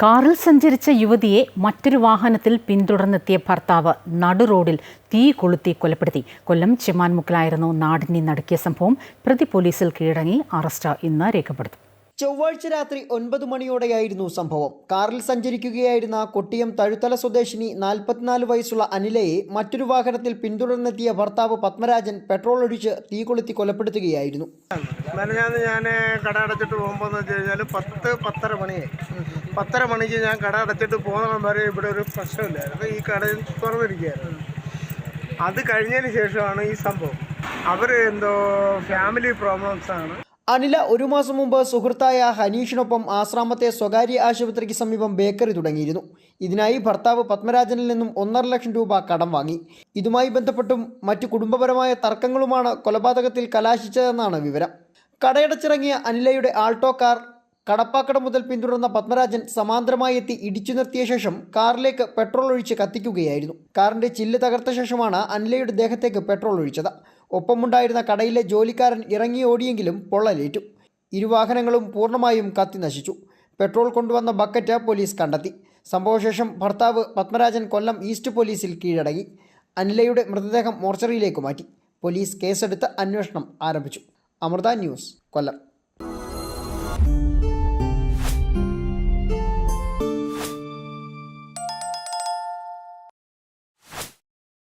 കാറിൽ സഞ്ചരിച്ച യുവതിയെ മറ്റൊരു വാഹനത്തിൽ പിന്തുടർന്നെത്തിയ ഭർത്താവ് നടുറോഡിൽ തീ കൊളുത്തി കൊലപ്പെടുത്തി. കൊല്ലം ചെമ്മാൻമുക്കിലായിരുന്നു നാടിനെ നടുക്കിയ സംഭവം. പ്രതി പോലീസിൽ കീഴടങ്ങി. അറസ്റ്റ് ഇന്ന് രേഖപ്പെടുത്തും. ചൊവ്വാഴ്ച രാത്രി 9 മണിയോടെയായിരുന്നു സംഭവം. കാറിൽ സഞ്ചരിക്കുകയായിരുന്ന കൊട്ടിയം തഴുത്തല സ്വദേശിനി 44 വയസ്സുള്ള അനിലയെ മറ്റൊരു വാഹനത്തിൽ പിന്തുടർന്നെത്തിയ ഭർത്താവ് പത്മരാജൻ പെട്രോൾ ഒഴിച്ച് തീ കൊളുത്തി കൊലപ്പെടുത്തുകയായിരുന്നു. ഞാൻ കട അടച്ചിട്ട് പോകുമ്പോൾ എന്ന് വെച്ച് കഴിഞ്ഞാൽ 10-10:30 മണിയായി. 10:30 മണിക്ക് ഞാൻ കട അടച്ചിട്ട് പോകുന്ന വരെ ഇവിടെ ഒരു പ്രശ്നമില്ലായിരുന്നു. ഈ കട തുറന്നിരിക്കുകയായിരുന്നു. അത് കഴിഞ്ഞതിന് ശേഷമാണ് ഈ സംഭവം. അവർ എന്തോ ഫാമിലി പ്രോബ്ലംസ് ആണ്. അനില 1 മാസം മുമ്പ് സുഹൃത്തായ ഹനീഷിനൊപ്പം ആശ്രാമത്തെ സ്വകാര്യ ആശുപത്രിക്ക് സമീപം ബേക്കറി തുടങ്ങിയിരുന്നു. ഇതിനായി ഭർത്താവ് പത്മരാജനിൽ നിന്നും 1.5 ലക്ഷം രൂപ കടം വാങ്ങി. ഇതുമായി ബന്ധപ്പെട്ടും മറ്റു കുടുംബപരമായ തർക്കങ്ങളുമാണ് കൊലപാതകത്തിൽ കലാശിച്ചതെന്നാണ് വിവരം. കടയടച്ചിറങ്ങിയ അനിലയുടെ ആൾട്ടോ കാർ കടപ്പാക്കട മുതൽ പിന്തുടർന്ന പത്മരാജൻ സമാന്തരമായി എത്തി ഇടിച്ചു നിർത്തിയ ശേഷം കാറിലേക്ക് പെട്രോൾ ഒഴിച്ച് കത്തിക്കുകയായിരുന്നു. കാറിന്റെ ചില്ല് തകർത്ത ശേഷമാണ് അനിലയുടെ ദേഹത്തേക്ക് പെട്രോൾ ഒഴിച്ചത്. ഒപ്പമുണ്ടായിരുന്ന കടയിലെ ജോലിക്കാരൻ ഇറങ്ങി ഓടിയെങ്കിലും പൊള്ളലേറ്റു. ഇരുവാഹനങ്ങളും പൂർണ്ണമായും കത്തി നശിച്ചു. പെട്രോൾ കൊണ്ടുവന്ന ബക്കറ്റ് പോലീസ് കണ്ടെത്തി. സംഭവശേഷം ഭർത്താവ് പത്മരാജൻ കൊല്ലം ഈസ്റ്റ് പോലീസിൽ കീഴടങ്ങി. അനിലയുടെ മൃതദേഹം മോർച്ചറിയിലേക്ക് മാറ്റി. പോലീസ് കേസെടുത്ത് അന്വേഷണം ആരംഭിച്ചു. അമൃത ന്യൂസ്, കൊല്ലം.